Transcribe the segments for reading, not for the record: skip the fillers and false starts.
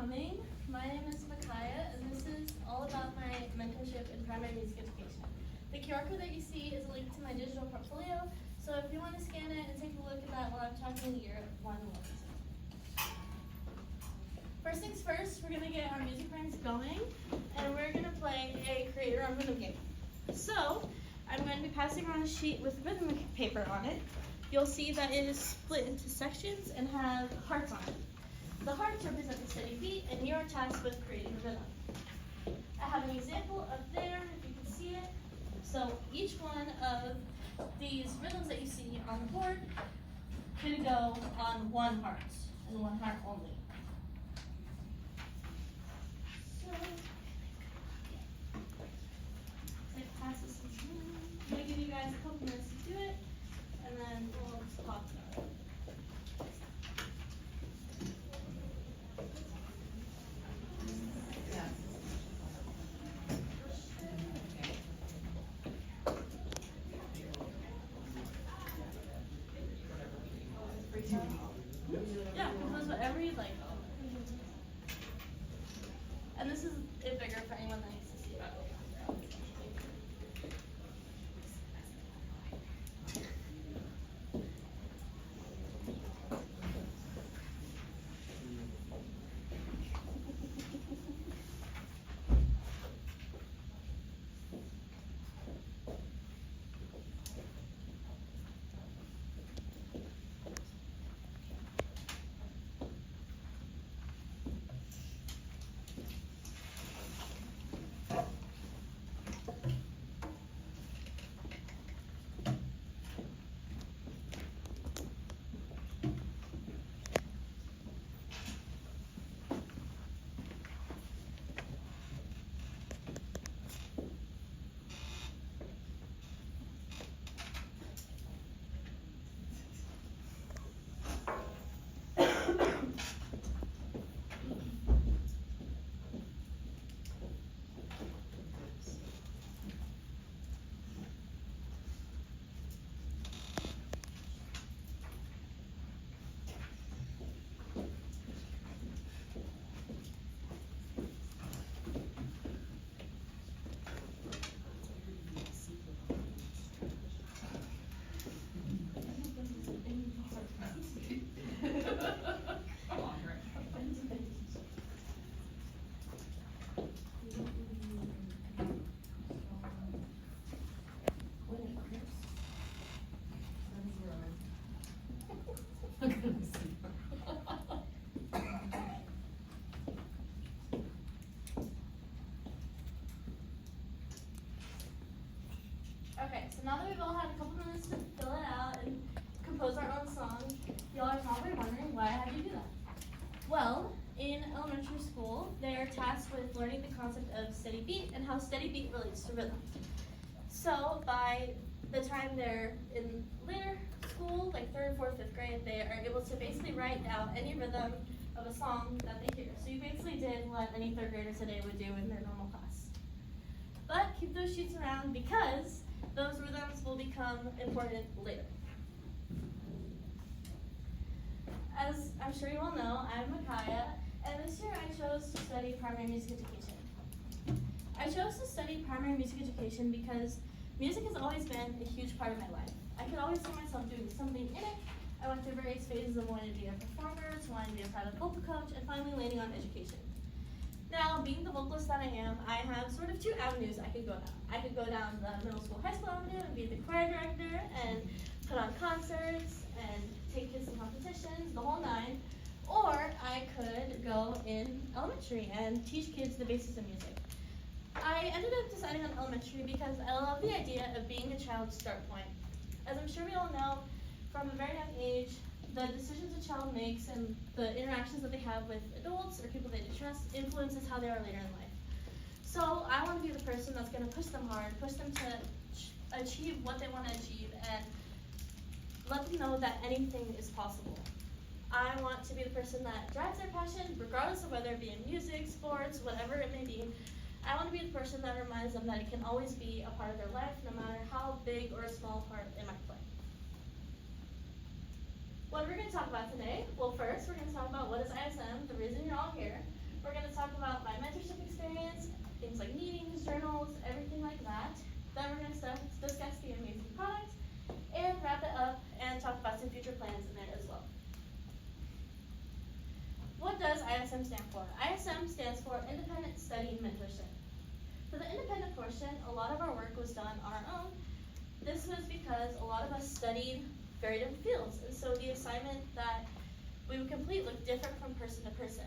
coming. My name is Micaiah, and this is all about my mentorship in primary music education. The QR code that you see is a link to my digital portfolio, so if you want to scan it and take a look at that while I'm talking, you're more than welcome to. First things first, we're going to get our music brains going, and we're going to play a create your own rhythm game. So, I'm going to be passing around a sheet with rhythm paper on it. You'll see that it is split into sections and have hearts on it. The hearts represent the steady beat, and you're tasked with creating a rhythm. I have an example up there, if you can see it. So each one of these rhythms that you see on the board could go on one heart, and one heart only. So, let's pass this around. I'm going to give you guys a couple minutes to do it, and then we'll just talk about it. Yeah, compose whatever you'd like. And this is it bigger for anyone that needs to see it. Okay, so now that we've all had a couple minutes to fill it out and compose our own song, y'all are probably wondering why I had you do that. Well, in elementary school, they're tasked with learning the concept of steady beat and how steady beat relates to rhythm. So by the time they're in later school, like 3rd, 4th, 5th grade, they are able to basically write down any rhythm of a song that they hear. So you basically did what any 3rd grader today would do in their normal class. But keep those sheets around because those rhythms will become important later. As I'm sure you all know, I'm Micaiah, and this year I chose to study primary music education. I chose to study primary music education because music has always been a huge part of my life. I could always see myself doing something in it. I went through various phases of wanting to be a performer, to wanting to be a private vocal coach, and finally landing on education. Now, being the vocalist that I am, I have sort of two avenues I could go down. I could go down the middle school, high school avenue and be the choir director and put on concerts and take kids to competitions, the whole nine. Or I could go in elementary and teach kids the basics of music. I ended up deciding on elementary because I love the idea of being a child's start point. As I'm sure we all know, from a very young age, the decisions a child makes and the interactions that they have with adults or people they trust influences how they are later in life. So I want to be the person that's going to push them hard, push them to achieve what they want to achieve, and let them know that anything is possible. I want to be the person that drives their passion, regardless of whether it be in music, sports, whatever it may be. I want to be the person that reminds them that it can always be a part of their life, no matter how big or small part it might play. What we're going to talk about today, well first we're going to talk about what is ISM, the reason you're all here. journals, everything like that. Then we're going to discuss the amazing product and wrap it up and talk about some future plans in there as well. What does ISM stand for? ISM stands for Independent Study Mentorship. For the independent portion, a lot of our work was done on our own. This was because a lot of us studied very different fields, and so the assignment that we would complete looked different from person to person.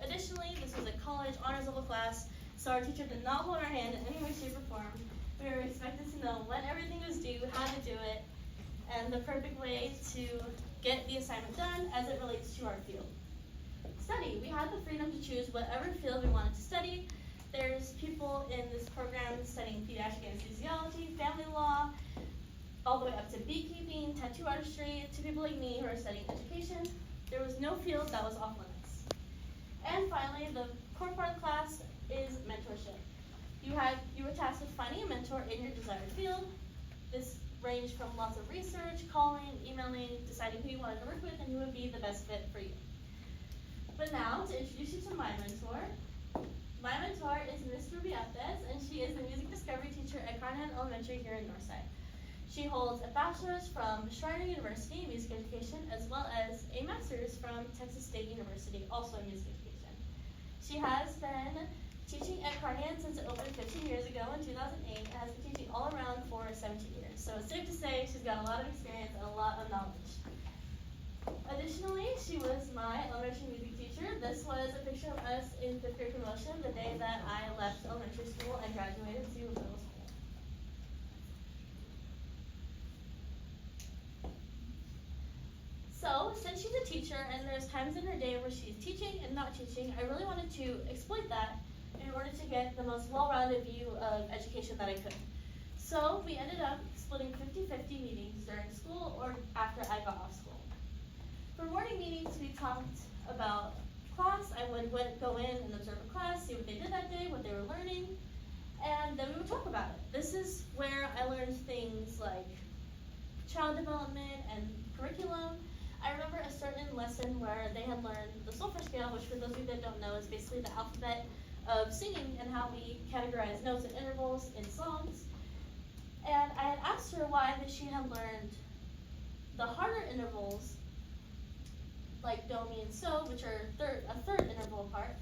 Additionally, this was a college honors level class, so our teacher did not hold our hand in any way, shape, or form. We were expected to know when everything was due, how to do it, and the perfect way to get the assignment done as it relates to our field. Study. We had the freedom to choose whatever field we wanted to study. There's people in this program studying pediatric anesthesiology, family law, all the way up to beekeeping, tattoo artistry, to people like me who are studying education. There was no field that was off limits. And finally, the core part of the class is mentorship. You were tasked with finding a mentor in your desired field. This ranged from lots of research, calling, emailing, deciding who you wanted to work with and who would be the best fit for you. But now, to introduce you to my mentor is Miss Ruby Aptes, and she is the music discovery teacher at Carnahan Elementary here in Northside. She holds a bachelor's from Schreiner University in music education, as well as a master's from Texas State University, also in music education. She has been teaching at Carnahan since it opened 15 years ago in 2008, and has been teaching all around for 17 years. So it's safe to say she's got a lot of experience and a lot of knowledge. Additionally, she was my elementary music teacher. This was a picture of us in 5th grade promotion the day that I left elementary school and graduated to middle school. So, since she's a teacher and there's times in her day where she's teaching and not teaching, I really wanted to exploit that in order to get the most well-rounded view of education that I could. So, we ended up splitting 50-50 meetings during school or after I got off school. For morning meetings, we talked about class. I would go in and observe a class, see what they did that day, what they were learning, and then we would talk about it. This is where I learned things like child development and curriculum. I remember a certain lesson where they had learned the solfege scale, which for those of you that don't know is basically the alphabet of singing and how we categorize notes and intervals in songs. And I had asked her why that she had learned the harder intervals like do, mi, and so, which are a third interval part,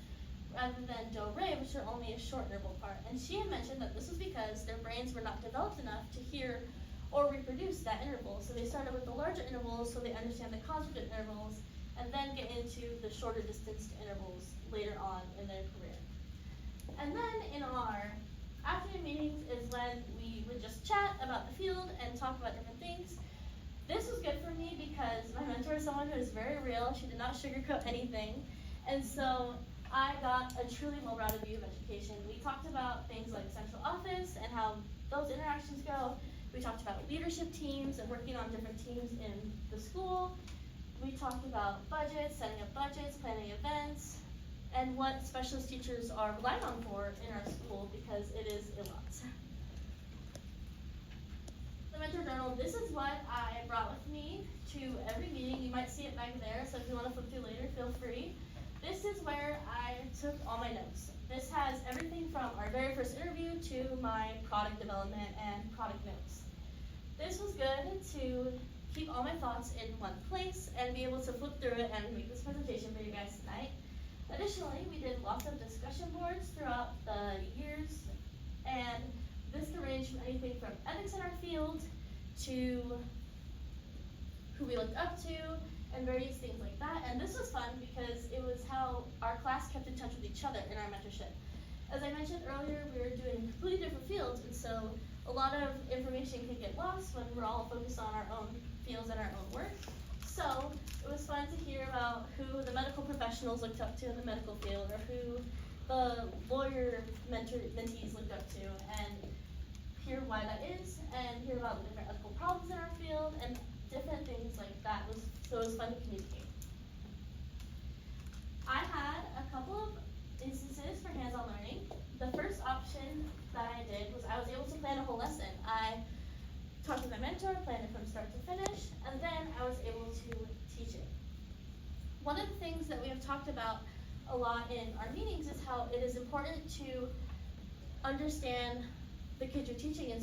rather than do, re, which are only a short interval part. And she had mentioned that this was because their brains were not developed enough to hear or reproduce that interval. So they started with the larger intervals so they understand the conjugate intervals, and then get into the shorter distance intervals later on in their career. And then in our afternoon meetings is when we would just chat about the field and talk about different things. This was good for me because my mentor is someone who is very real. She did not sugarcoat anything. And so I got a truly well-rounded view of education. We talked about things like central office and how those interactions go. We talked about leadership teams and working on different teams in the school. We talked about budgets, setting up budgets, planning events, and what specialist teachers are relied on for in our school because it is a lot. The mentor journal, this is what I brought with me to every meeting. You might see it back there, so if you want to flip through later, feel free. This is where I took all my notes. This has everything from our very first interview to my product development and product notes. This was good to keep all my thoughts in one place and be able to flip through it and make this presentation for you guys tonight. Additionally, we did lots of discussion boards throughout the years, and this can range from anything from ethics in our field to who we looked up to and various things like that. And this was fun because it was how our class kept in touch with each other in our mentorship. As I mentioned earlier, we were doing completely different fields, and so a lot of information can get lost when we're all focused on our own fields and our own work. So it was fun to hear about who the medical professionals looked up to in the medical field, or who the lawyer mentees looked up to, and hear why that is, and hear about the different ethical problems in our field, and different things like that. So it was fun to communicate. I had a couple of instances for hands-on learning. The first option that I did was I was able to plan a whole lesson. I talked with my mentor, planned it from start to finish, and then I was able to teach it. One of the things that we have talked about a lot in our meetings is how it is important to understand the kids you're teaching, and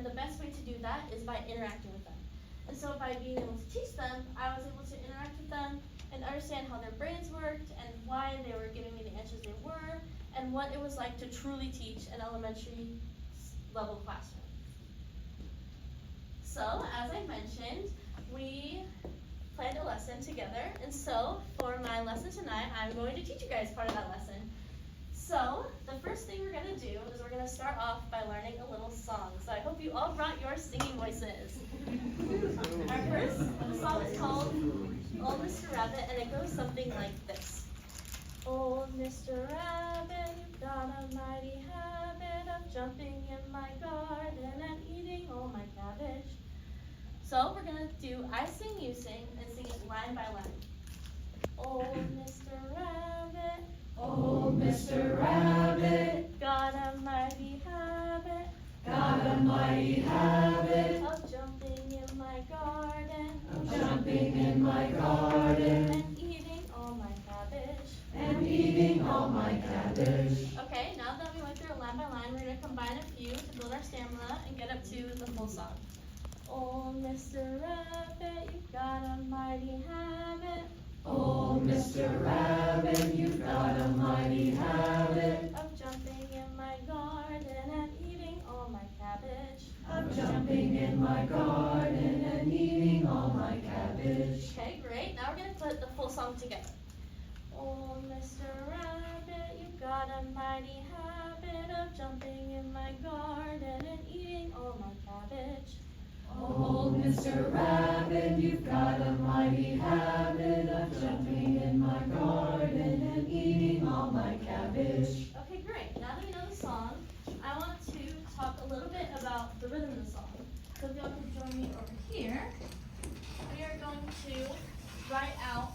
the best way to do that is by interacting with them. And so by being able to teach them, I was able to interact with them and understand how their brains worked and why they were giving me the answers they were, and what it was like to truly teach an elementary level classroom. So, as I mentioned, we planned a lesson together, and so for my lesson tonight, I'm going to teach you guys part of that lesson. So, the first thing we're going to do is we're going to start off by learning a little song. So I hope you all brought your singing voices. Our first song is called Old Mr. Rabbit, and it goes something like this. Old Mr. Rabbit, you've got a mighty habit of jumping in my garden and eating all my cabbage. So we're going to do I sing, you sing, and sing it line by line. Old Mr. Rabbit, Old Mr. Rabbit, got a mighty habit, got a mighty habit of jumping in my garden, of jumping in my garden and eating all my cabbage. and eating all my cabbage. Okay, now that we went through it line by line, we're going to combine a few to build our stamina and get up to the full song. Old Mr. Rabbit, you've got a mighty habit Old Mr. Rabbit, you've got a mighty habit of jumping in my garden and eating all my cabbage. of jumping in my garden and eating all my cabbage. Okay, great. Now we're going to put the full song together. Old Mr. Rabbit, you've got a mighty habit of jumping in my garden and eating all my cabbage. Old Mr. Rabbit, you've got a mighty habit of jumping in my garden and eating all my cabbage. Okay, great. Now that we know the song, I want to talk a little bit about the rhythm of the song. So if y'all can join me over here, we are going to write out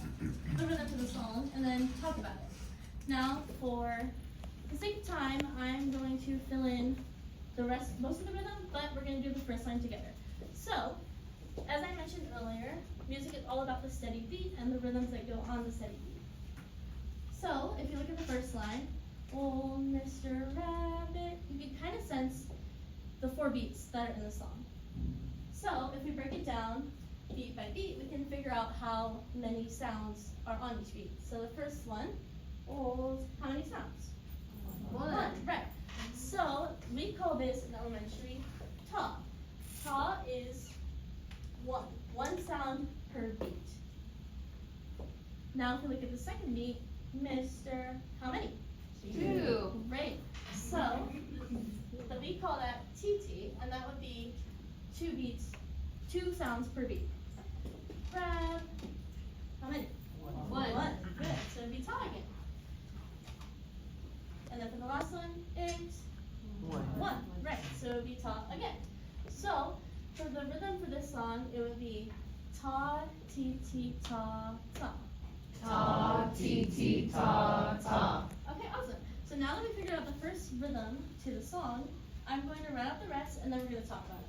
the rhythm to the song and then talk about it. Now, for the sake of time, I'm going to fill in most of the rhythm, but we're going to do the first line together. So, as I mentioned earlier, music is all about the steady beat and the rhythms that go on the steady beat. So, if you look at the first line, Old Mr. Rabbit, you can kind of sense the 4 beats that are in the song. So, if we break it down beat by beat, we can figure out how many sounds are on each beat. So the first one, old, how many sounds? One, right. So we call this in elementary ta. Ta is one sound per beat. Now if we look at the second beat, Mr. How many? 2. Great. So we call that TT, and that would be 2 beats, 2 sounds per beat. Grab. How many? One. Good. So it'd be ta again. And then for the last one, it's one. Right. So it would be ta again. So for the rhythm for this song, it would be ta, ti, ti, ta, ta. Ta, ti, ti, ta, ta. Okay, awesome. So now that we figured out the first rhythm to the song, I'm going to write out the rest and then we're going to talk about it.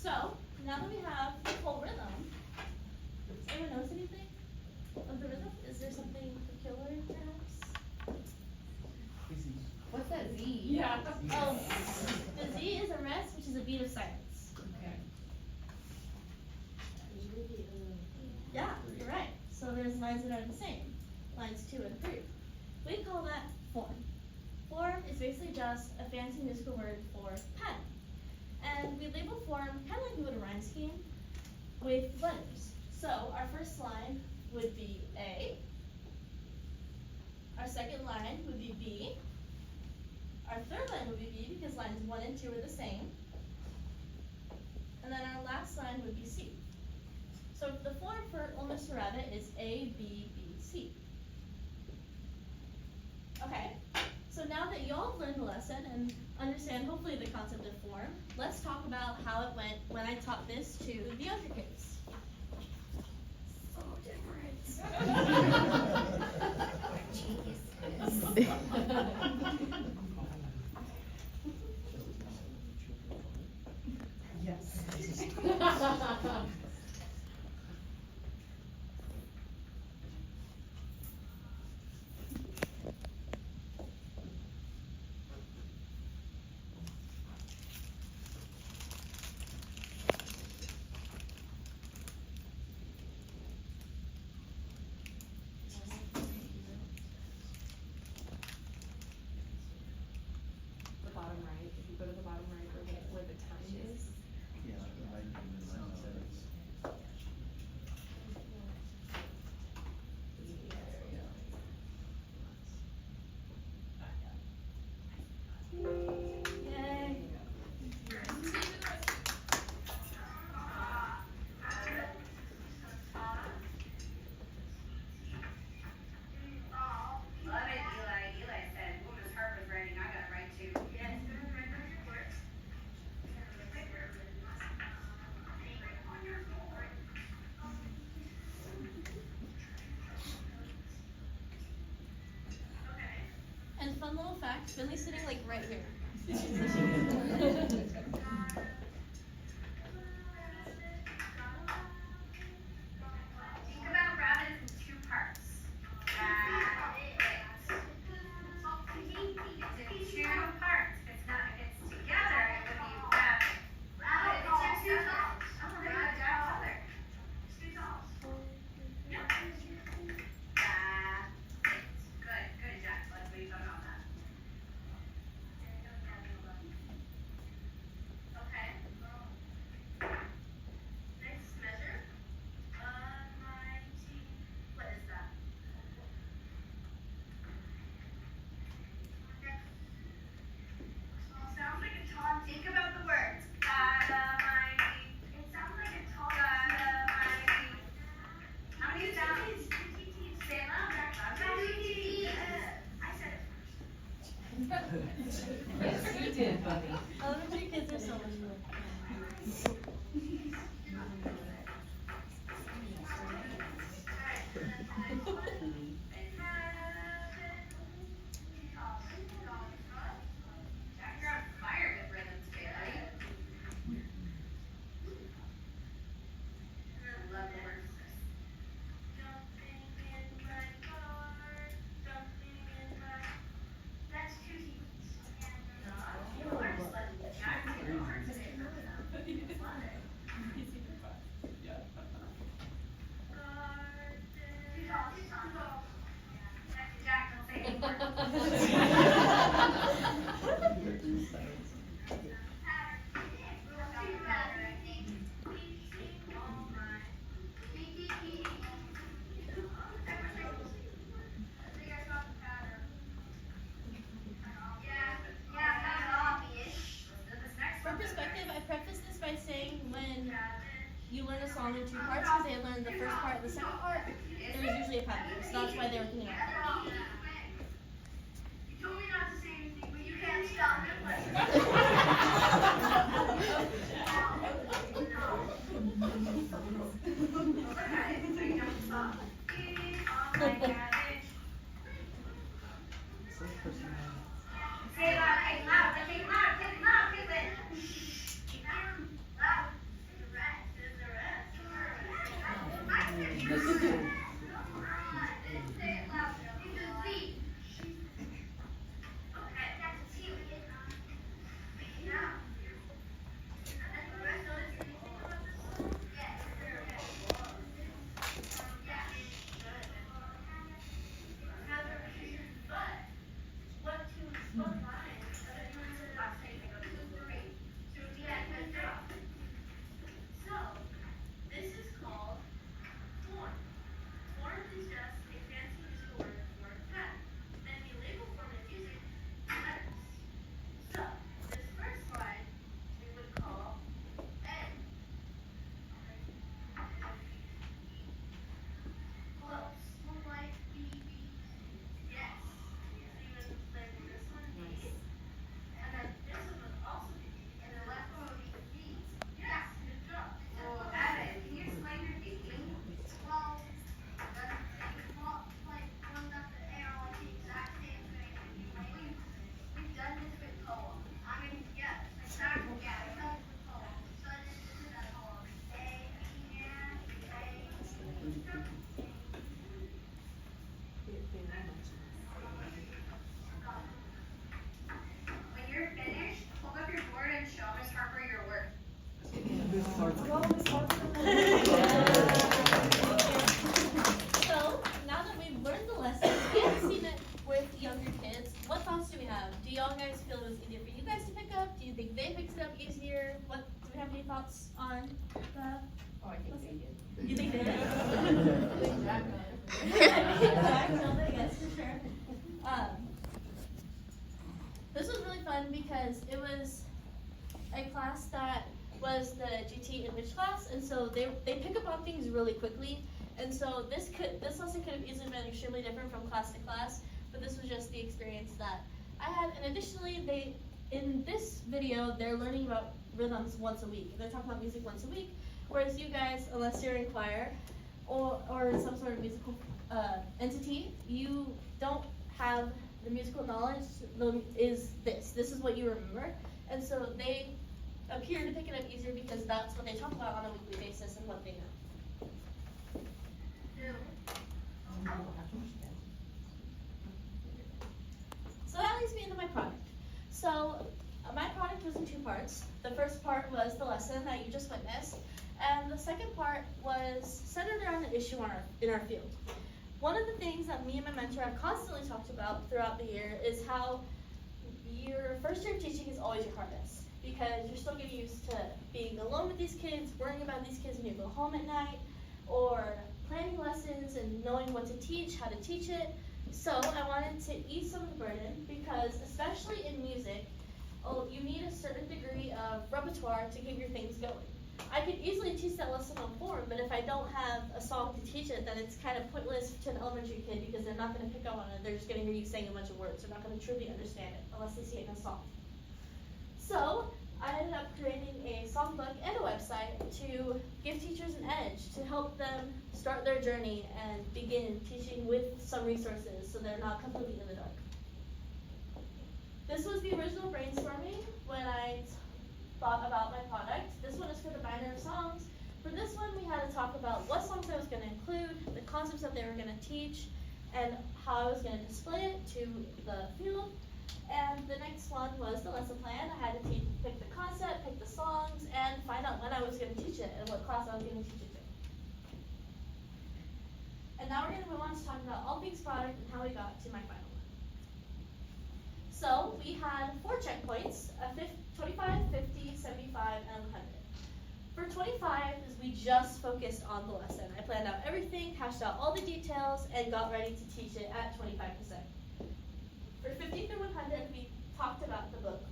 So, now that we have the full rhythm, does anyone notice anything of the rhythm? Is there something peculiar, perhaps? What's that Z? Yeah. Oh, the Z is a rest, which is a beat of silence. Okay. Yeah, you're right. So there's lines that are the same, lines 2 and 3. We call that form. Form is basically just a fancy musical word for pattern. And we label form kind of like we would a rhyme scheme with letters. So our first line would be A. Our second line would be B. Our third line would be B because lines 1 and 2 are the same. And then our last line would be C. So the form for Old Mr. Rabbit is A, B, B, C. Okay, so now that y'all have learned the lesson and understand hopefully the concept of form, let's talk about how it went when I taught this to the younger kids. So Yes. The bottom right, if you go to the bottom right where the time is. Yeah, I can Yay. Love it, Eli. Eli said, woman's heart was writing, I got it right too. Yes, go ahead and write those reports. And fun little fact, Finley's sitting like right here. Think about rabbits in two parts. Rabbit. It's in two parts. It's not, if it's together, it would be rabbit. Rabbit. It's in two parts. Oh, there you go, color. Yep. Rabbit. Good, Jack. Let's what you thought about that. Okay. Next measure. Mighty. What is that? Sounds like a taunt. Think about the words. God Almighty. It sounds like a taunt. God Almighty. How many sounds? Say it loud. I said it first. Yes, you did, buddy. Elementary kids are so much fun. Jack, you're on fire with rhythms today, buddy. I love the word sis. Jumping in my car, jumping in my. That's two teams. You are just letting Jack take the heart today. Love it. Jack, don't say anymore. For perspective, I preface this by saying when you learn a song in two parts, because they learned the first part and the second part, there's usually a pattern. So that's why they were thinking about it. You told me not to say anything, but you can't stop it. Okay, so you don't stop. Oh my cabbage. Say it loud, say it loud, say it loud, say it loud, Caitlin. Loud. The rest, the rest. I said didn't say it loud. It's a Z. Okay, that's a T. Now. And the rest of it, anything about this? Yes. Yeah. Good. Another but. What two is what line? Last name, I go 2, 3. 2, yeah, good job. So, this is called form. any thoughts on the? Oh, I think they did. You think they did? Yes, for sure. This was really fun because it was a class that was the GT English class, and so they pick up on things really quickly, and so this lesson could have easily been extremely different from class to class, but this was just the experience that I had. And additionally, in this video they're learning about rhythms once a week. They're talking about music once a week, whereas you guys, unless you're in choir or in some sort of musical entity, you don't have the musical knowledge. This is what you remember, and so they appear to pick it up easier because that's what they talk about on a weekly basis and what they know. So that leads me into my product. So my product was in two parts. The first part was the lesson that you just witnessed, and the second part was centered around an issue in our field. One of the things that me and my mentor have constantly talked about throughout the year is how your first year of teaching is always your hardest, because you're still getting used to being alone with these kids, worrying about these kids when you go home at night, or planning lessons and knowing what to teach, how to teach it. So I wanted to ease some of the burden, because especially in music, you need a certain degree of repertoire to get your things going. I could easily teach that lesson on form, but if I don't have a song to teach it, then it's kind of pointless to an elementary kid, because they're not going to pick up on it. They're just going to hear you saying a bunch of words. They're not going to truly understand it unless they see it in a song. So I ended up creating a songbook and a website to give teachers an edge, to help them start their journey and begin teaching with some resources so they're not completely in the dark. This was the original brainstorming when I thought about my product. This one is for the binder of songs. For this one, we had to talk about what songs I was going to include, the concepts that they were going to teach, and how I was going to display it to the field. And the next one was the lesson plan. I had to pick the concept, pick the songs, and find out when I was going to teach it and what class I was going to teach it to. And now we're going to move on to talking about all things product and how we got to my final one. So we had 4 checkpoints, 25, 50, 75, and 100. For 25, we just focused on the lesson. I planned out everything, hashed out all the details, and got ready to teach it at 25%. For 50 through 100, we talked about the book.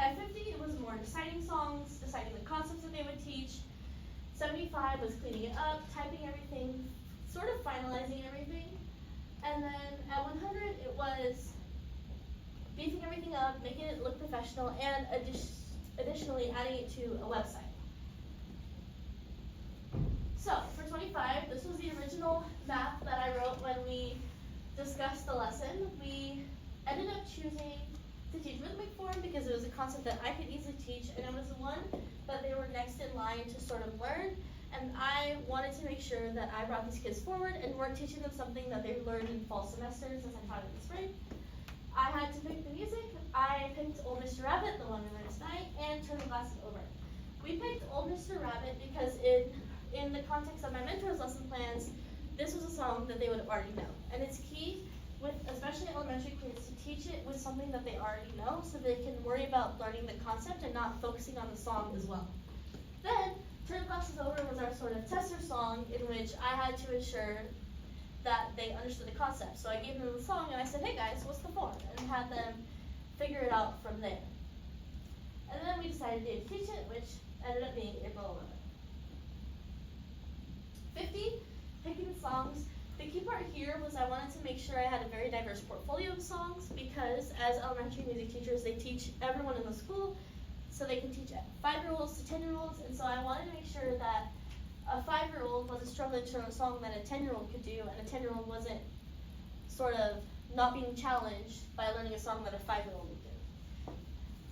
At 50, it was more deciding songs, deciding the concepts that they would teach. 75 was cleaning it up, typing everything, sort of finalizing everything. And then at 100, it was beefing everything up, making it look professional, and additionally adding it to a website. So for 25, this was the original map that I wrote when we discussed the lesson. We ended up choosing to teach rhythmic form because it was a concept that I could easily teach, and it was the one that they were next in line to sort of learn. And I wanted to make sure that I brought these kids forward and weren't teaching them something that they learned in fall semesters as I taught in the spring. I had to pick the music. I picked Old Mr. Rabbit, the one we learned tonight, and Turn the Glasses Over. We picked Old Mr. Rabbit because in the context of my mentor's lesson plans, this was a song that they would already know. And it's key, with especially elementary kids, to teach it with something that they already know so they can worry about learning the concept and not focusing on the song as well. Then, Turn the Glasses Over was our sort of tester song in which I had to ensure that they understood the concept. So I gave them the song and I said, hey guys, what's the form? And had them figure it out from there. And then we decided to teach it, which ended up being April 11th. 50, picking the songs. The key part here was I wanted to make sure I had a very diverse portfolio of songs, because as elementary music teachers, they teach everyone in the school, so they can teach 5-year-olds to 10-year-olds, and so I wanted to make sure that a 5-year-old wasn't struggling to learn a song that a 10-year-old could do, and a 10-year-old wasn't sort of not being challenged by learning a song that a 5-year-old would do.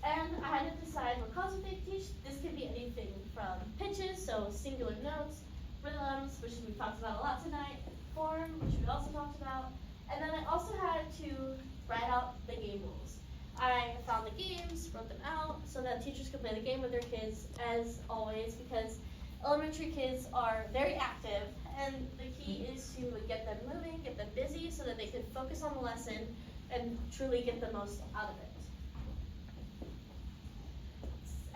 And I had to decide what concept they teach. This could be anything from pitches, so singular notes, rhythms, which we talked about a lot tonight, form, which we also talked about, and then I also had to write out the game rules. I found the games, wrote them out, so that teachers could play the game with their kids, as always, because elementary kids are very active, and the key is to get them moving, get them busy, so that they can focus on the lesson and truly get the most out of it.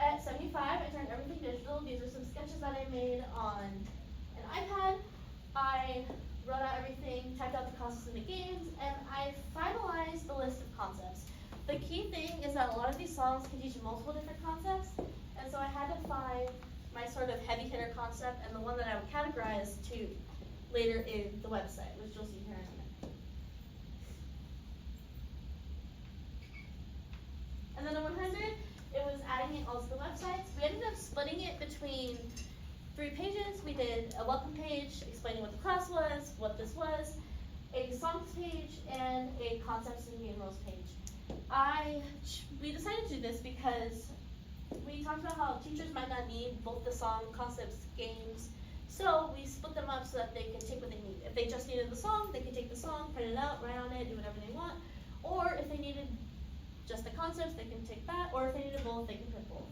At 75, I turned everything digital. These are some sketches that I made on an iPad. I wrote out everything, typed out the concepts in the games, and I finalized the list of concepts. The key thing is that a lot of these songs can teach multiple different concepts, and so I had to find my sort of heavy hitter concept and the one that I would categorize to later in the website, which you'll see here in a minute. And then the 100, it was adding it all to the websites. We ended up splitting it between 3 pages. We did a welcome page explaining what the class was, what this was, a songs page, and a concepts and game rules page. We decided to do this because we talked about how teachers might not need both the song, concepts, games, so we split them up so that they can take what they need. If they just needed the song, they can take the song, print it out, write on it, do whatever they want. Or if they needed just the concepts, they can take that, or if they needed both, they can print both.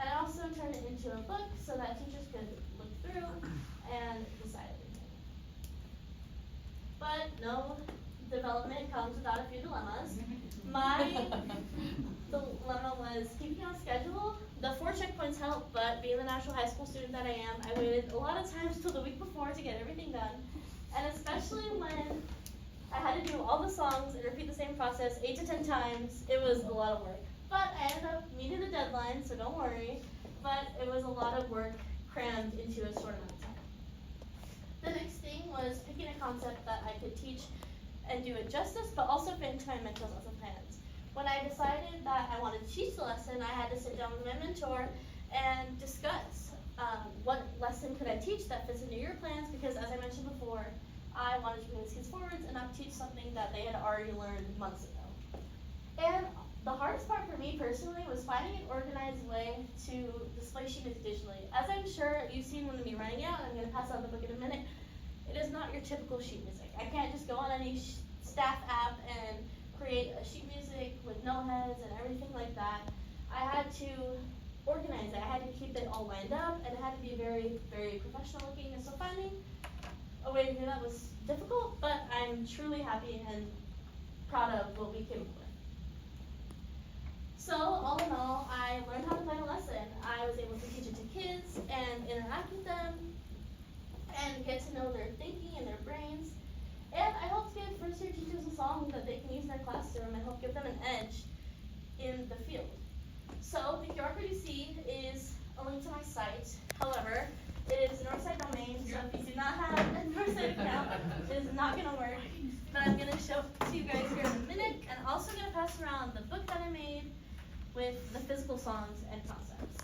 And I also turned it into a book so that teachers could look through and decide everything. But no development comes without a few dilemmas. My dilemma was keeping on schedule. The 4 checkpoints helped, but being the national high school student that I am, I waited a lot of times till the week before to get everything done. And especially when I had to do all the songs and repeat the same process 8 to 10 times, it was a lot of work. But I ended up meeting the deadline, so don't worry. But it was a lot of work crammed into a short amount of time. The next thing was picking a concept that I could teach and do it justice, but also fit into my mentor's lesson plans. When I decided that I wanted to teach the lesson, I had to sit down with my mentor and discuss what lesson could I teach that fits into your plans, because as I mentioned before, I wanted to bring these kids forwards and not teach something that they had already learned months ago. And the hardest part for me personally was finding an organized way to display sheet music digitally. As I'm sure you've seen one of me writing out, and I'm going to pass out the book in a minute, it is not your typical sheet music. I can't just go on any staff app and create a sheet music with note heads and everything like that. I had to organize it. I had to keep it all lined up, and it had to be very, very professional looking. And so finding a way to do that was difficult, but I'm truly happy and proud of what we came up with. So all in all, I learned how to plan a lesson. I was able to teach it to kids and interact with them and get to know their thinking and their brains. And I helped give first-year teachers a song that they can use in their classroom and help give them an edge in the field. So the QR code you see is a link to my site. However, it is a Northside domain, so if you do not have a Northside account, it is not going to work. But I'm going to show it to you guys here in a minute, and also going to pass around the book that I made with the physical songs and concepts.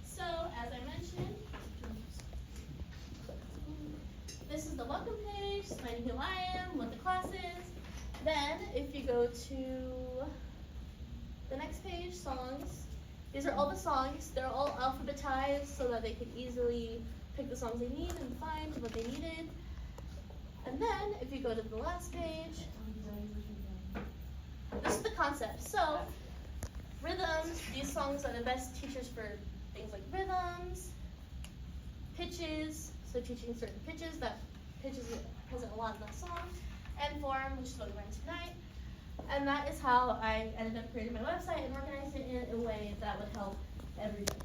So, as I mentioned, this is the welcome page, explaining who I am, what the class is. Then, if you go to the next page, songs, these are all the songs. They're all alphabetized so that they could easily pick the songs they need and find what they needed. And then, if you go to the last page, this is the concept. So, rhythms, these songs are the best teachers for things like rhythms, pitches, so teaching certain pitches, that pitches are present a lot in that song, and form, which is what we learned tonight. And that is how I ended up creating my website and organized it in a way that would help everybody.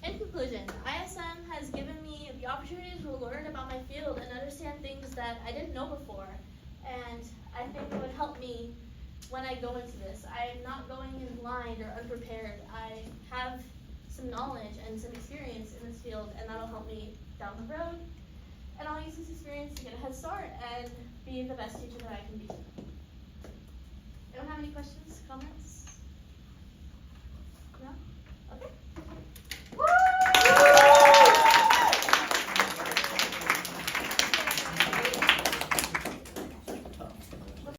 In conclusion, ISM has given me the opportunity to learn about my field and understand things that I didn't know before. And I think it would help me when I go into this. I'm not going in blind or unprepared. I have some knowledge and some experience in this field, and that'll help me down the road. And I'll use this experience to get a head start and be the best teacher that I can be. Anyone have any questions, comments?